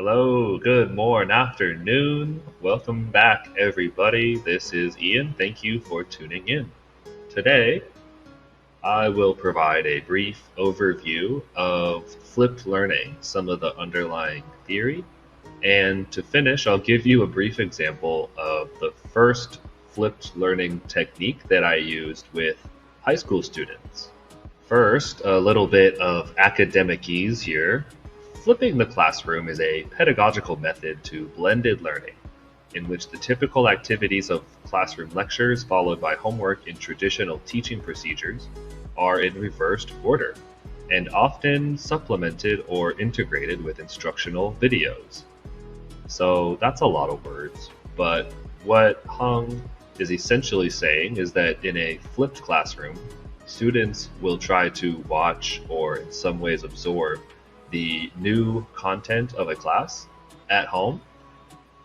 Hello, good morning, afternoon. Welcome back, everybody. This is Ian. Thank you for tuning in. Today, I will provide a brief overview of flipped learning, some of the underlying theory, and to finish, I'll give you a brief example of the first flipped learning technique that I used with high school students. First, a little bit of academic ease here. Flipping the classroom is a pedagogical method to blended learning, in which the typical activities of classroom lectures, followed by homework in traditional teaching procedures, are in reversed order, and often supplemented or integrated with instructional videos. So that's a lot of words, but what Hung is essentially saying is that in a flipped classroom, students will try to watch or in some ways absorb the new content of a class at home,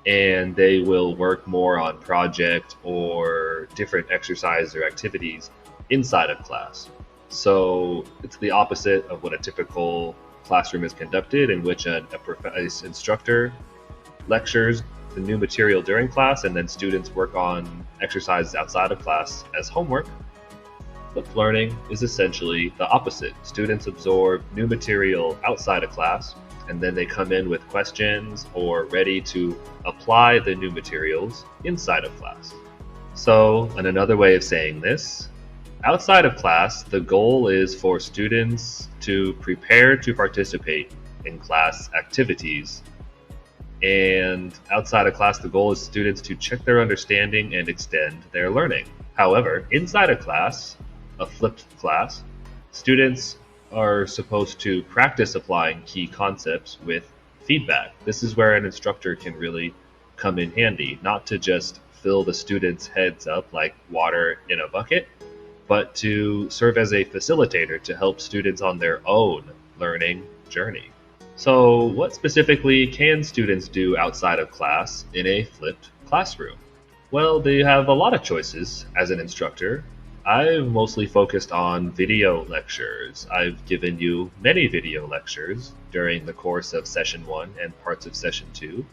and they will work more on project or different exercises or activities inside of class. So it's the opposite of what a typical classroom is conducted, in which an instructor lectures the new material during class and then students work on exercises outside of class as homework. Flipped learning is essentially the opposite. Students absorb new material outside of class, and then they come in with questions or ready to apply the new materials inside of class. So, in another way of saying this, outside of class, the goal is for students to prepare to participate in class activities. And outside of class, the goal is students to check their understanding and extend their learning. However, inside of class, a flipped class, students are supposed to practice applying key concepts with feedback. This is where an instructor can really come in handy, not to just fill the students' heads up like water in a bucket, but to serve as a facilitator to help students on their own learning journey. So, what specifically can students do outside of class in a flipped classroom? Well, they have a lot of choices as an instructor. I've mostly focused on video lectures. I've given you many video lectures during the course of session 1 and parts of session 2.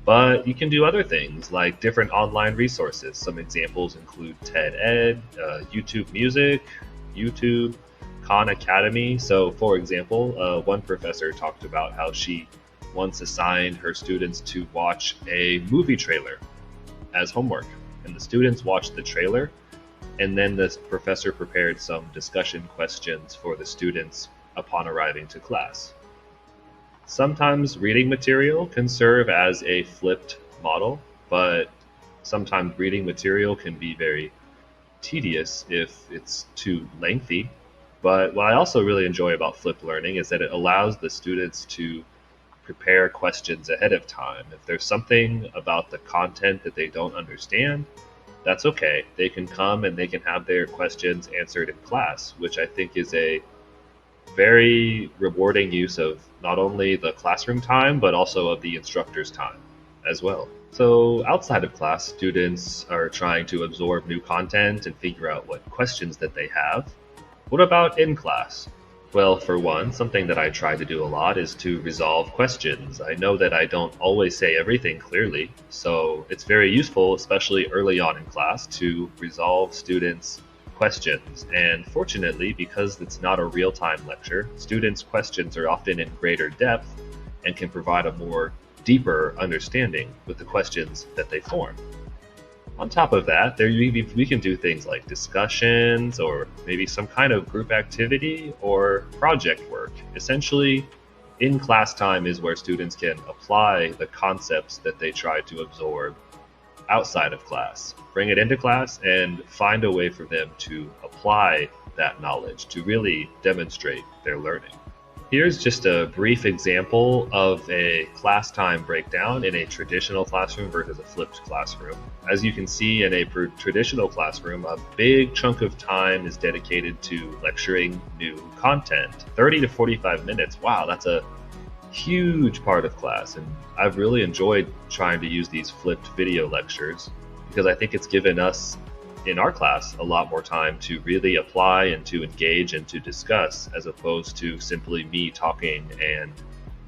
But you can do other things like different online resources. Some examples include TED Ed, YouTube Music, YouTube, Khan Academy. So, for example, one professor talked about how she once assigned her students to watch a movie trailer as homework. And the students watched the trailer, and then the professor prepared some discussion questions for the students upon arriving to class. Sometimes reading material can serve as a flipped model, but sometimes reading material can be very tedious if it's too lengthy. But what I also really enjoy about flipped learning is that it allows the students to prepare questions ahead of time. If there's something about the content that they don't understand, that's okay. They can come and they can have their questions answered in class, which I think is a very rewarding use of not only the classroom time, but also of the instructor's time as well. So outside of class, students are trying to absorb new content and figure out what questions that they have. What about in class? Well, for one, something that I try to do a lot is to resolve questions. I know that I don't always say everything clearly, so it's very useful, especially early on in class, to resolve students' questions. And fortunately, because it's not a real-time lecture, students' questions are often in greater depth and can provide a more deeper understanding with the questions that they form. On top of that, we can do things like discussions or maybe some kind of group activity or project work. Essentially, in class time is where students can apply the concepts that they try to absorb outside of class, bring it into class, and find a way for them to apply that knowledge to really demonstrate their learning. Here's just a brief example of a class time breakdown in a traditional classroom versus a flipped classroom. As you can see, in a traditional classroom, a big chunk of time is dedicated to lecturing new content. 30 to 45 minutes, wow, that's a huge part of class. And I've really enjoyed trying to use these flipped video lectures because I think it's given us in our class a lot more time to really apply and to engage and to discuss, as opposed to simply me talking and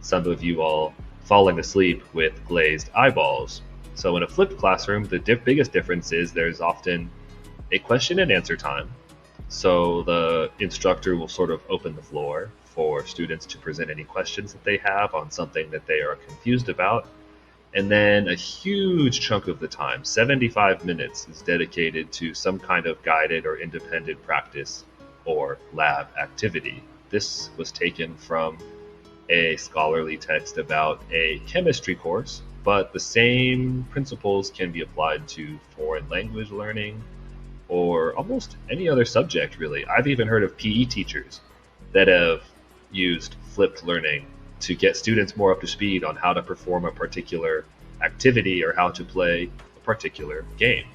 some of you all falling asleep with glazed eyeballs. So in a flipped classroom, the biggest difference is there's often a question and answer time. So the instructor will sort of open the floor for students to present any questions that they have on something that they are confused about. And then a huge chunk of the time, 75 minutes, is dedicated to some kind of guided or independent practice or lab activity. This was taken from a scholarly text about a chemistry course, but the same principles can be applied to foreign language learning or almost any other subject, really. I've even heard of PE teachers that have used flipped learning to get students more up to speed on how to perform a particular activity or how to play a particular game.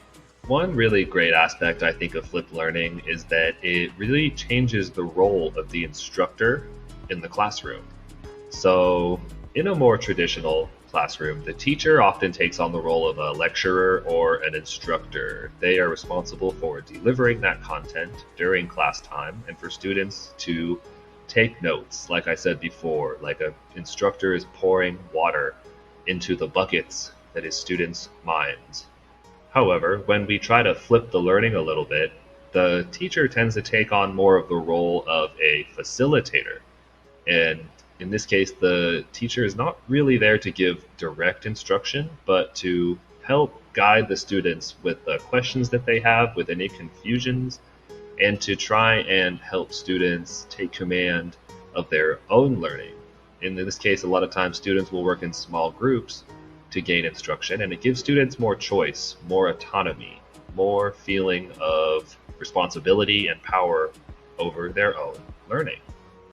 One really great aspect, I think, of flipped learning is that it really changes the role of the instructor in the classroom. So, in a more traditional classroom, the teacher often takes on the role of a lecturer or an instructor. They are responsible for delivering that content during class time and for students to take notes. Like I said before, like an instructor is pouring water into the buckets that is students' minds. However, when we try to flip the learning a little bit, the teacher tends to take on more of the role of a facilitator. And in this case, the teacher is not really there to give direct instruction, but to help guide the students with the questions that they have, with any confusions, and to try and help students take command of their own learning. In this case, a lot of times students will work in small groups to gain instruction, and it gives students more choice, more autonomy, more feeling of responsibility and power over their own learning.